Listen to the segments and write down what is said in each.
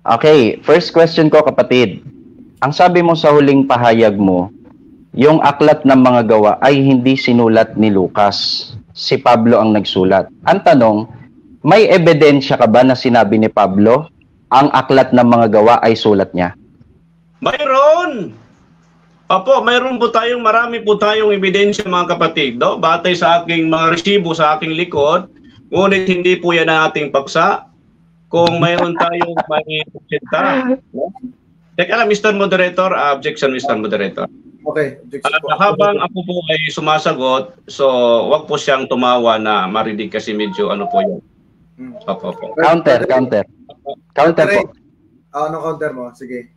Okay, first question ko kapatid. Ang sabi mo sa huling pahayag mo, yung aklat ng mga gawa ay hindi sinulat ni Lucas. Si Pablo ang nagsulat. Ang tanong, may ebidensya ka ba na sinabi ni Pablo ang aklat ng mga gawa ay sulat niya? Mayroon! Opo, mayroon po tayong, marami po tayong ebidensya mga kapatid. No? Batay sa aking mga resibo sa aking likod, ngunit hindi po yan ang ating paksa. Kung mayroon tayong may objection. No? Teka lang, Mr. Moderator. Objection, Mr. Moderator. Okay. Habang ako po ay sumasagot, so wag po siyang tumawa na marinig kasi medyo ano po yun. Opo. Counter po. Ano counter mo? Sige.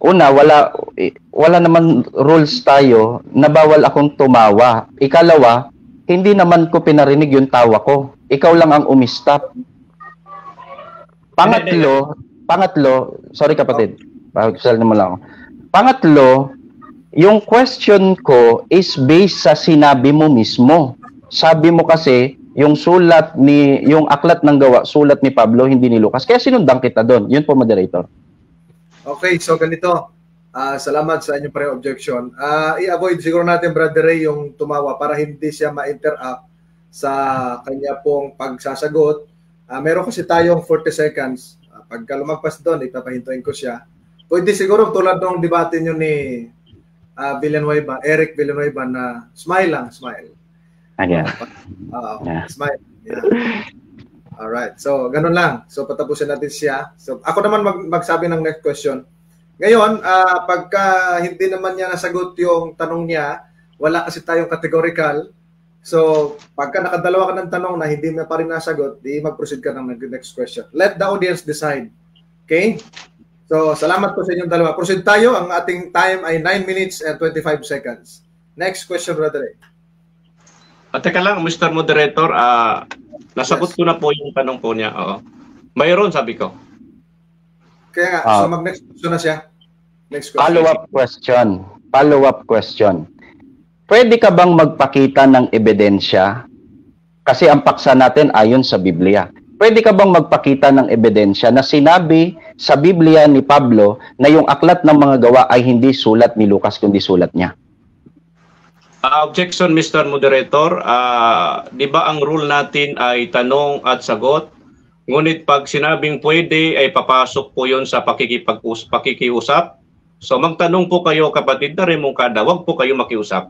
Una, wala naman rules tayo na bawal akong tumawa. Ikalawa, hindi naman ko pinarinig yung tawa ko. Ikaw lang ang umistop. Pangatlo, sorry kapatid. Pagsal naman lang ako. Pangatlo, yung question ko is based sa sinabi mo mismo. Sabi mo kasi, yung aklat ng gawa, sulat ni Pablo, hindi ni Lucas. Kaya sinundan kita doon. Yun po, moderator. Okay, so ganito. Salamat sa inyong pre-objection. I-avoid siguro natin, Brother Ray, yung tumawa para hindi siya ma-interrupt sa kanya pong pagsasagot. Meron kasi tayong 40 seconds. Pagka lumagpas doon, ipapahintuin ko siya. Pwede siguro tulad ng debate nyo ni Eric Villanueva na smile lang, smile. Smile. Yeah. Alright, so ganun lang. So patapusin natin siya. So ako naman magsabi ng next question. Ngayon, pagka hindi naman niya nasagot yung tanong niya, wala kasi tayong categorical. So pagka nakadalawa ka ng tanong na hindi mo pa rin nasagot, di mag-proceed ka ng next question. Let the audience decide. Okay? So salamat po sa inyong dalawa. Proceed tayo. Ang ating time ay 9 minutes and 25 seconds. Next question, Brother Ray. Teka lang, Mr. Moderator, nasagot ko na po yung tanong po niya. Oo. Mayroon, sabi ko. Kaya nga, so mag-next question na siya. Next question. Follow-up question. Pwede ka bang magpakita ng ebidensya? Kasi ang paksa natin ayon sa Biblia. Pwede ka bang magpakita ng ebidensya na sinabi sa Biblia ni Pablo na yung aklat ng mga gawa ay hindi sulat ni Lucas kundi sulat niya? Objection, Mr. Moderator. Di ba ang rule natin ay tanong at sagot? Ngunit pag sinabing pwede ay papasok po yon sa pakikiusap. So magtanong po kayo kapatid na remungkada, wag po kayo makiusap.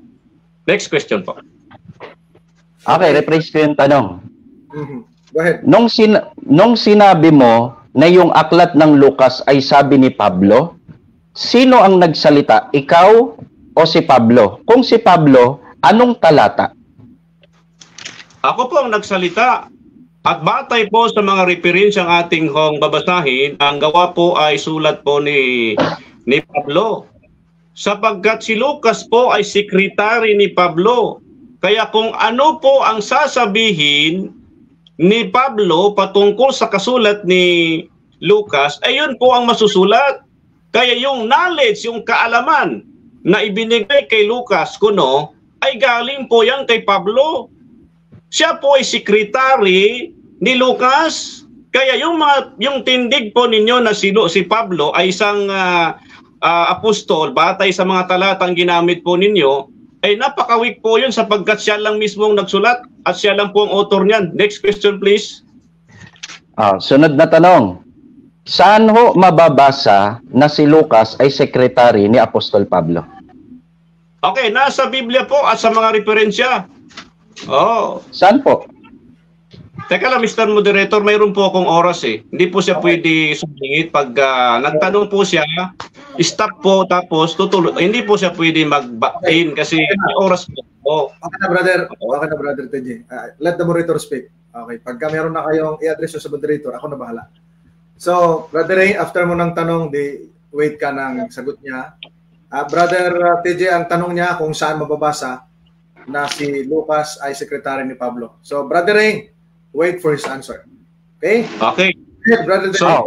Next question po. Okay, rephrase ko yung tanong. Go ahead. Nung sinabi mo na yung aklat ng Lucas ay sabi ni Pablo, sino ang nagsalita? Ikaw o si Pablo? Kung si Pablo, anong talata? Ako po ang nagsalita. At batay po sa mga referensyang ating babasahin, ang gawa po ay sulat po ni Pablo. Sapagkat si Lucas po ay sekretary ni Pablo. Kaya kung ano po ang sasabihin ni Pablo patungkol sa kasulat ni Lucas, ay yun po ang masusulat. Kaya yung knowledge, yung kaalaman na ibinigay kay Lucas kuno, ay galing po yan kay Pablo. Siya po ay sekretary ni Lucas. Kaya yung tindig po ninyo na si Pablo ay isang apostol, batay sa mga talatang ginamit po ninyo, ay napakawik po yun sapagkat siya lang mismo ang nagsulat at siya lang po ang author niyan. Next question please. Sunod na tanong. Saan ho mababasa na si Lucas ay sekretary ni Apostol Pablo? Okay, nasa Biblia po at sa mga referensya. Saan po? Teka lang, Mr. Moderator, mayroon po akong oras eh. Hindi po siya pwede sumingit. Pag nagtanong po siya, stop po, tapos tutuloy. Hindi po siya pwede mag-back-in kasi may oras po. Okay na, brother TJ. Let the moderator speak. Okay, pagka meron na kayong i-address sa moderator, ako na bahala. So, Brother Ray, after mo ng tanong, wait ka ng sagot niya. Brother TJ, ang tanong niya kung saan mababasa na si Lucas ay sekretary ni Pablo. So, Brother Ray, wait for his answer. Okay? Okay. Brother so,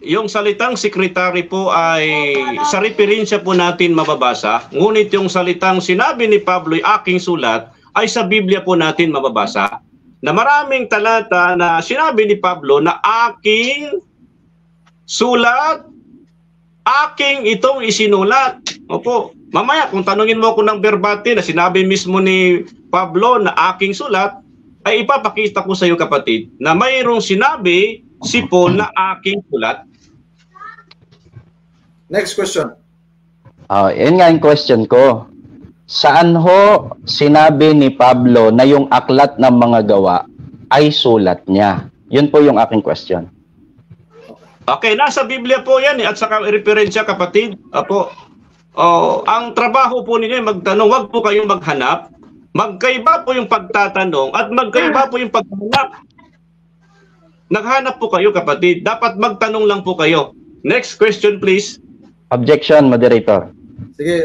yung salitang sekretary po ay sa referensya po natin mababasa. Ngunit yung salitang sinabi ni Pablo ay aking sulat ay sa Biblia po natin mababasa. Na maraming talata na sinabi ni Pablo na aking sulat, aking itong isinulat. Opo. Mamaya, kung tanungin mo ako ng verbatim na sinabi mismo ni Pablo na aking sulat, ay ipapakita ko sa iyo, kapatid, na mayroong sinabi si Paul na aking sulat. Next question. Yan nga yung question ko. Saan ho sinabi ni Pablo na yung aklat ng mga gawa ay sulat niya? Yun po yung aking question. Okay, nasa Biblia po yan at saka referensya, kapatid. Apo. Ang trabaho po ninyo ay magtanong, wag po kayong maghanap. Magkaiba po yung pagtatanong at magkaiba po yung paghanap. Naghanap po kayo, kapatid. Dapat magtanong lang po kayo. Next question, please. Objection, moderator. Sige,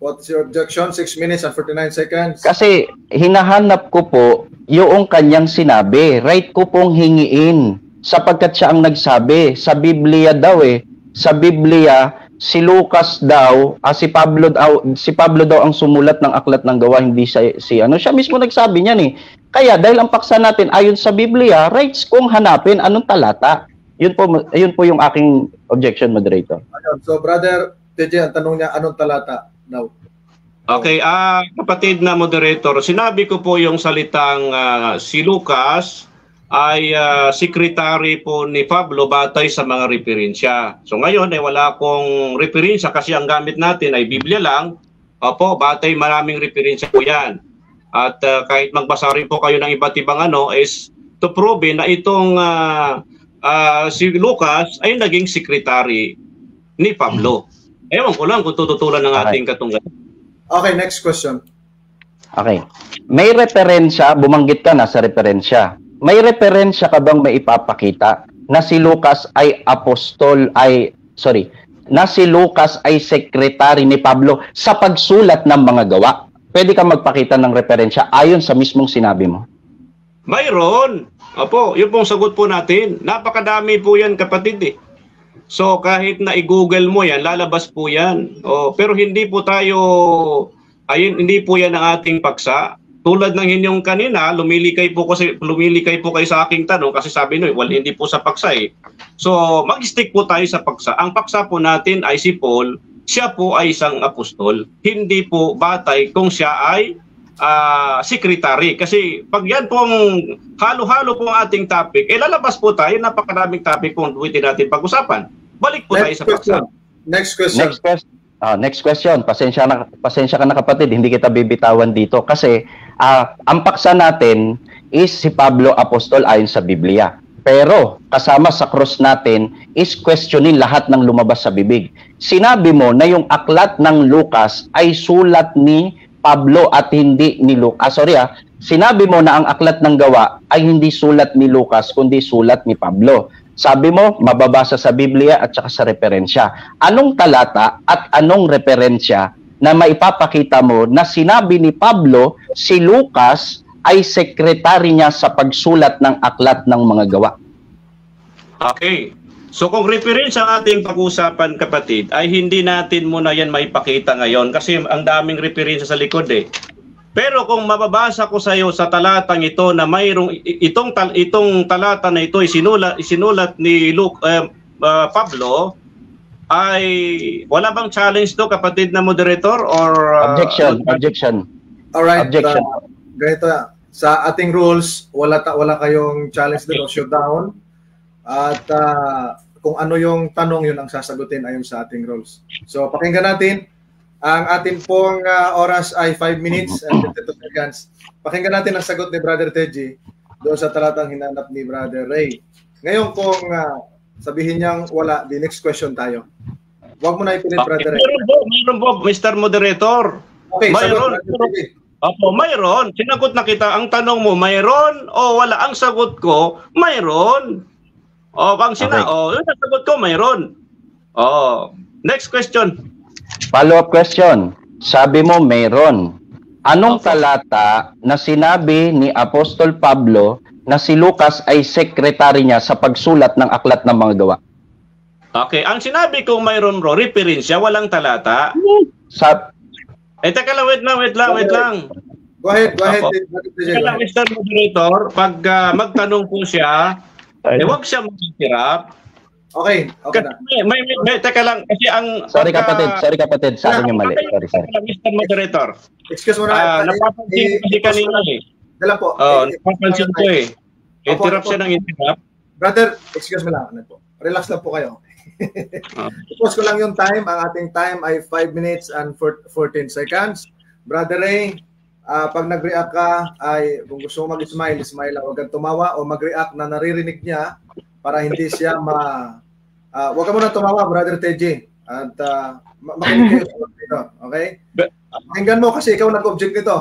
what is your objection? 6 minutes and 49 seconds. Kasi hinahanap ko po yung kanyang sinabi. Right ko pong hingiin sapagkat siya ang nagsabi. Sa Biblia daw Sa Biblia, si Lucas daw, si Pablo daw ang sumulat ng aklat ng gawa, hindi siya mismo nagsabi niyan Kaya dahil ang paksa natin ayon sa Biblia, rights kong hanapin anong talata. Yun po yung aking objection, moderator. So, Brother TJ, ang tanong niya, anong talata now? Okay, kapatid na moderator, sinabi ko po yung salitang si Lucas ay secretary po ni Pablo batay sa mga referensya. So ngayon ay wala akong referensya kasi ang gamit natin ay Biblia lang. Opo, batay maraming referensya po yan. At kahit magbasa rin po kayo ng iba't ibang is to prove na itong si Lucas ay naging secretary ni Pablo. Ewan ko lang kung tututulan ng ating katunggan. Okay, next question. Okay. May referensya, bumanggit ka na sa referensya. May referensya ka bang may ipapakita na si Lucas ay na si Lucas ay sekretary ni Pablo sa pagsulat ng mga gawa? Pwede ka magpakita ng referensya ayon sa mismong sinabi mo? Mayroon. Opo, yun pong sagot po natin. Napakadami po yan, kapatid So kahit na i-google mo yan, lalabas po yan. Pero hindi po hindi po yan ang ating paksa. Tulad ng inyong kanina, lumilikay po kayo sa aking tanong kasi sabi nyo, hindi po sa paksa So mag-stick po tayo sa paksa. Ang paksa po natin ay si Paul, siya po ay isang apostol. Hindi po batay kung siya ay secretary. Kasi pag yan pong halo-halo po ang ating topic, lalabas po tayo, napakaraming topic po pwede natin pag-usapan. Balik po tayo sa paksa. Next question. Next question. Pasensya ka na, kapatid, hindi kita bibitawan dito kasi ang paksa natin is si Pablo Apostol ayon sa Biblia. Pero kasama sa cross natin is questionin lahat ng lumabas sa bibig. Sinabi mo na yung aklat ng Lucas ay sulat ni Pablo at hindi ni Lucas. Sinabi mo na ang aklat ng gawa ay hindi sulat ni Lucas kundi sulat ni Pablo. Sabi mo, mababasa sa Biblia at saka sa referensya. Anong talata at anong referensya na maipapakita mo na sinabi ni Pablo si Lucas ay sekretary niya sa pagsulat ng aklat ng mga gawa? Okay. So kung reference ang ating pag-usapan, kapatid, ay hindi natin muna yan maipakita ngayon kasi ang daming referensya sa likod Pero kung mababasa ko sa iyo sa talatang ito na mayroong itong talata na ito isinulat ni Pablo, ay wala bang challenge to, kapatid na moderator, or objection. All right. Objection. Ganito, sa ating rules, wala kayong challenge doon o showdown. At kung ano yung tanong, yun ang sasagutin ayon sa ating rules. So pakinggan natin. Ang ating pong oras ay 5 minutes and 52 seconds. Pakinggan natin ang sagot ni Brother Teji doon sa talatang hinanap ni Brother Ray. Ngayon kung sabihin niyang wala, the next question tayo. Huwag mo na ipilit, Brother Ray. Mayroon po, Mr. Moderator. Okay, mayroon. Opo, mayroon. Sinagot na kita. Ang tanong mo, mayroon o wala? Ang sagot ko, mayroon. Ang sagot ko, mayroon. Next question. Follow-up question. Sabi mo, mayroon. Anong talata na sinabi ni Apostol Pablo na si Lucas ay sekretary niya sa pagsulat ng aklat ng mga gawa? Okay. Ang sinabi kong mayroon, bro, referensya, walang talata. Teka lang, wait lang. Go ahead. Teka lang, Mr. Moderator, pag magtanong po siya, huwag siya maghihirap. Okay, okay na. Teka lang, kasi ang... Sorry kapatid, sa akin yung mali. Sorry. Mr. Moderator. Excuse mo na. Napapansin ko kasi kanina eh. Dala po. Napapansin ko eh. Interrupt siya ng interrupt. Brother, excuse me lang. Relax lang po kayo. Ipos ko lang yung time. Ang ating time ay 5 minutes and 14 seconds. Brother Ray, pag nag-react ka, ay kung gusto mo mag-smile, smile lang. Huwag kang tumawa o mag-react na naririnig niya para hindi siya huwag ka muna tumawa, Brother TJ. At makinig kayo dito. Okay? Pakinggan mo kasi ikaw nag-object nito.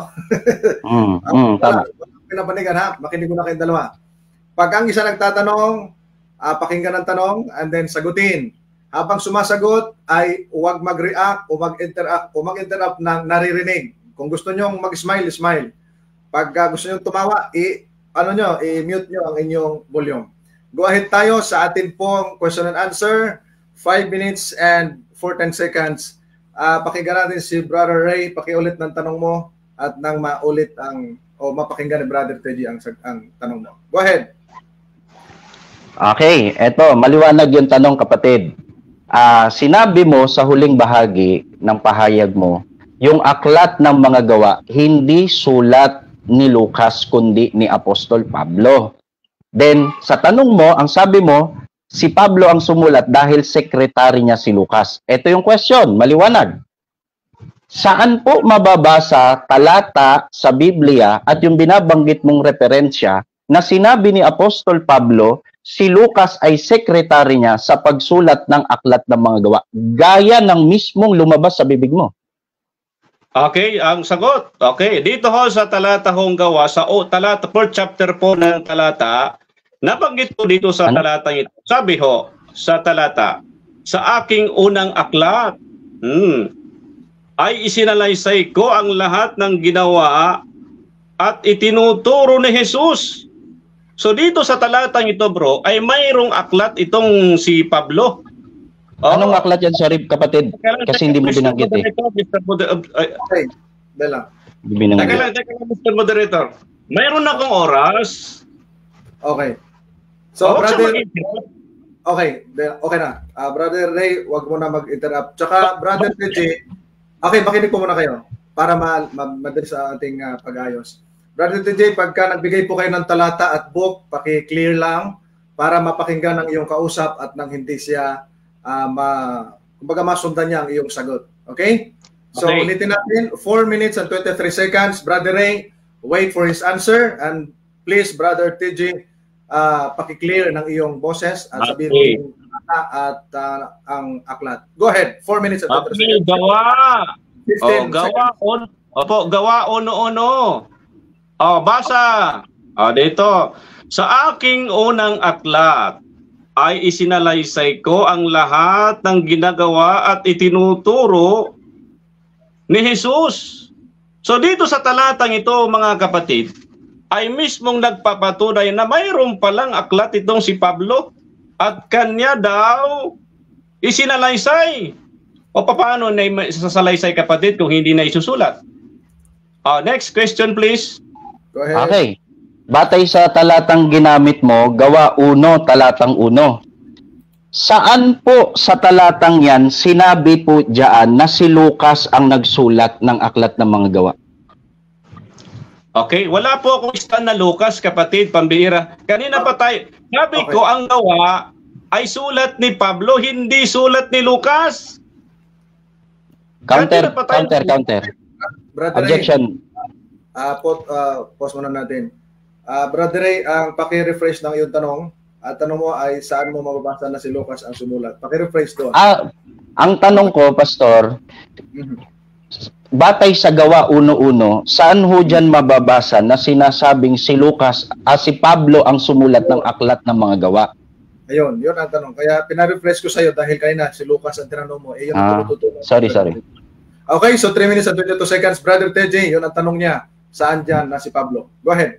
Tama. Pinapanigan ha? Makinig mo na kayong dalawa. Pag ang isa nagtatanong, pakinggan ang tanong and then sagutin. Habang sumasagot ay huwag mag-react o mag-interrupt ng naririnig. Kung gusto nyo mag-smile, smile. Pag gusto nyo tumawa, i-mute nyo ang inyong volume. Go ahead tayo sa atin pong question and answer. 5 minutes and 14 seconds. Pakinggan natin si Brother Ray. Pakiulit ng tanong mo at nang maulit mapakinggan ni Brother Teji ang tanong mo. Go ahead. Okay, eto, maliwanag yung tanong kapatid. Sinabi mo sa huling bahagi ng pahayag mo, yung aklat ng mga gawa, hindi sulat ni Lucas kundi ni Apostol Pablo. Then, sa tanong mo, ang sabi mo, si Pablo ang sumulat dahil sekretary niya si Lucas. Ito yung question, maliwanag. Saan po mababasa talata sa Biblia at yung binabanggit mong referensya na sinabi ni Apostol Pablo, si Lucas ay sekretary niya sa pagsulat ng aklat ng mga gawa, gaya ng mismong lumabas sa bibig mo? Okay, ang sagot. Okay, dito ho sa talata hong gawa, sa talata, 4th chapter po ng talata, nabanggit po dito sa talata ito. Sabi ho, sa talata, sa aking unang aklat, ay isinalaysay ko ang lahat ng ginawa at itinuturo ni Jesus. So dito sa talatang ito bro, ay mayroong aklat itong si Pablo. Anong aklat yan, sorry kapatid? Kasi hindi mo binanggit eh. Okay, dala. Teka lang, Mr. Moderator. Mayroon akong oras. Okay. So, brother... Okay na. Brother Ray, wag mo na mag-interrupt. Tsaka, Brother TJ, okay, makinig po muna kayo para madali sa ating pag-ayos. Brother TJ, pagka nagbigay po kayo ng talata at book, paki-clear lang para mapakinggan ng iyong kausap at nang hindi siya kumbaga masundan niya ang iyong sagot. Okay? So, ulitin natin. 4 minutes and 23 seconds. Brother Ray, wait for his answer. And please, Brother TJ, paki-clear ng iyong boses at sabihin mo at ang aklat. Go ahead. 4 minutes and 23 seconds. Gawa. 15 seconds. Gawa ono. Basa. Dito. Sa aking unang aklat, ay isinalaysay ko ang lahat ng ginagawa at itinuturo ni Jesus. So dito sa talatang ito, mga kapatid, ay mismong nagpapatunay na mayroon palang aklat itong si Pablo at kanya daw isinalaysay. O paano na isasalaysay kapatid kung hindi na isusulat? Next question please. Go ahead. Okay. Batay sa talatang ginamit mo, gawa 1, talatang 1. Saan po sa talatang yan, sinabi po diyan na si Lucas ang nagsulat ng aklat ng mga gawa? Okay, wala po akong istan na Lucas, kapatid, pambihira. Kanina pa tayo, sabi ko ang gawa ay sulat ni Pablo, hindi sulat ni Lucas. Counter. Objection. Pause muna natin. Brother Ray, ang paki-refresh ng iyong tanong. At tanong mo ay saan mo mababasa na si Lucas ang sumulat? Paki-refresh doon. Ang tanong ko, Pastor, batay sa gawa 1:1, saan ho dyan mababasa na sinasabing si Lucas, si Pablo ang sumulat ng aklat ng mga gawa? Ayun, yun ang tanong. Kaya pinarefresh ko sa iyo dahil kanina si Lucas ang tinanong mo. Yun ang tututunan. Sorry. Okay, so 3 minutes and 22 seconds. Brother TJ, yun ang tanong niya. Saan dyan na si Pablo? Go ahead.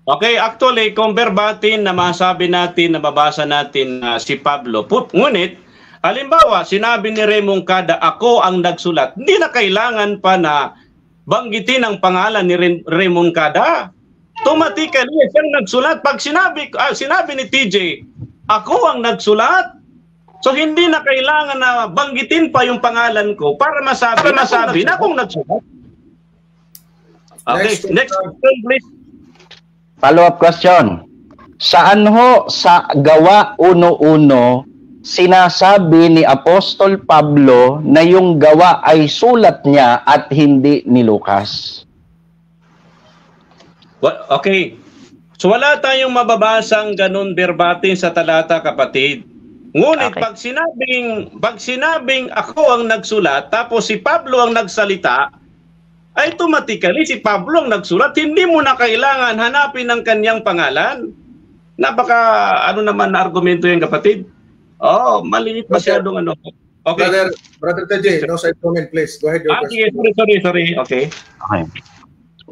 Okay, actually, kung verbatim na masabi natin, nababasa natin si Pablo. Ngunit, halimbawa, sinabi ni Raymond Kada, ako ang nagsulat. Hindi na kailangan pa na banggitin ang pangalan ni Raymond Kada. Automatically, siyang nagsulat. Pag sinabi ni TJ, ako ang nagsulat, So hindi na kailangan na banggitin pa yung pangalan ko para masabi na kung nagsulat. Okay, next question please. Follow-up question. Saan ho sa Gawa 1:1 sinasabi ni Apostol Pablo na yung gawa ay sulat niya at hindi ni Lucas? Okay. So wala tayong mababasang ganun verbatim sa talata, kapatid. Ngunit Okay. pag sinabing ako ang nagsulat tapos si Pablo ang nagsalita, ay automatically si Pablo ang nagsulat. Hindi mo na kailangan hanapin ang kanyang pangalan. Napaka ano naman na argumento yan, kapatid. Oh, maliit masyadong ano. Okay. Brother TJ, no side comment please. Go ahead. Your question. Sorry. Okay. Okay.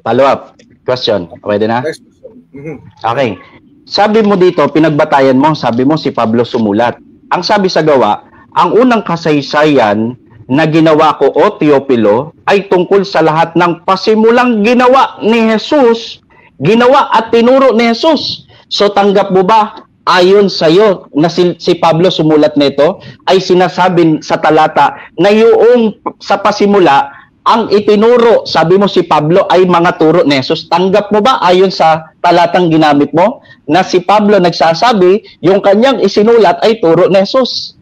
Follow-up question. Pwede na? Next question. Okay. Sabi mo dito, pinagbatayan mo, sabi mo si Pablo sumulat. Ang sabi sa Gawa, ang unang kasaysayan na ginawa ko, o Teopilo, ay tungkol sa lahat ng pasimulang ginawa ni Jesus, ginawa at tinuro ni Jesus. So tanggap mo ba, ayon sa iyo, na si Pablo sumulat nito, ay sinasabi sa talata na yung sa pasimula, ang itinuro, sabi mo si Pablo, ay mga turo ni Jesus. Tanggap mo ba ayon sa talatang ginamit mo, na si Pablo nagsasabi, yung kanyang isinulat ay turo ni Jesus?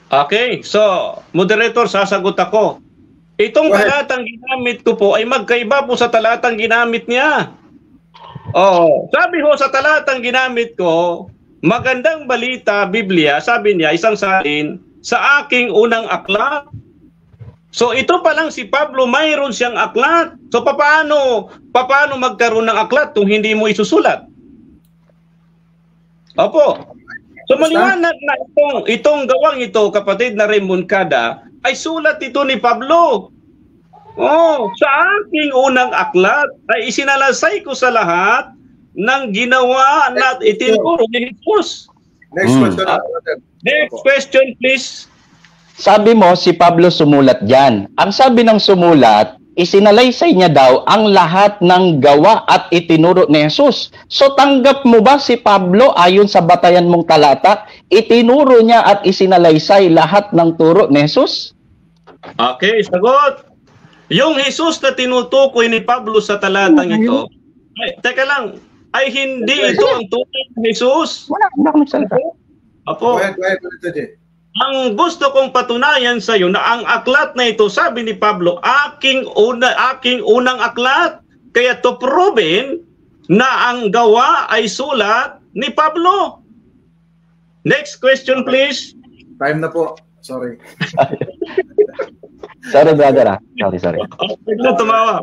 Okay, so moderator, sasagot ako. Itong talatang ginamit ko po ay magkaiba po sa talatang ginamit niya. Oh, sabi ho sa talatang ginamit ko, magandang balita, Biblia, sabi niya, isang salin, sa aking unang aklat. So ito pa lang si Pablo, mayroon siyang aklat. So paano magkaroon ng aklat kung hindi mo isusulat? Opo. So maliwanag na itong gawang ito, kapatid na remoncada, ay sulat ito ni Pablo. Oh, sa aking unang aklat ay isinalasay ko sa lahat ng ginawa na itinuro ni Jesus. Next question. Next question, please. Sabi mo, si Pablo sumulat dyan. Ang sabi ng sumulat, isinalaysay niya daw ang lahat ng gawa at itinuro ni Jesus. So tanggap mo ba si Pablo ayon sa batayan mong talata, itinuro niya at isinalaysay lahat ng turo ni Jesus? Okay, sagot. Yung Jesus na tinutukoy ni Pablo sa talatang ito, teka lang, ay hindi ito ang tunay ng Jesus. Wala ako nagsalita. Apo. Go ahead, TJ. Ang gusto kong patunayan sa iyo na ang aklat na ito, sabi ni Pablo, aking unang aklat. Kaya to proven na ang gawa ay sulat ni Pablo. Next question, please. Time na po. Sorry. Sorry, brother. Sorry. Tumawa.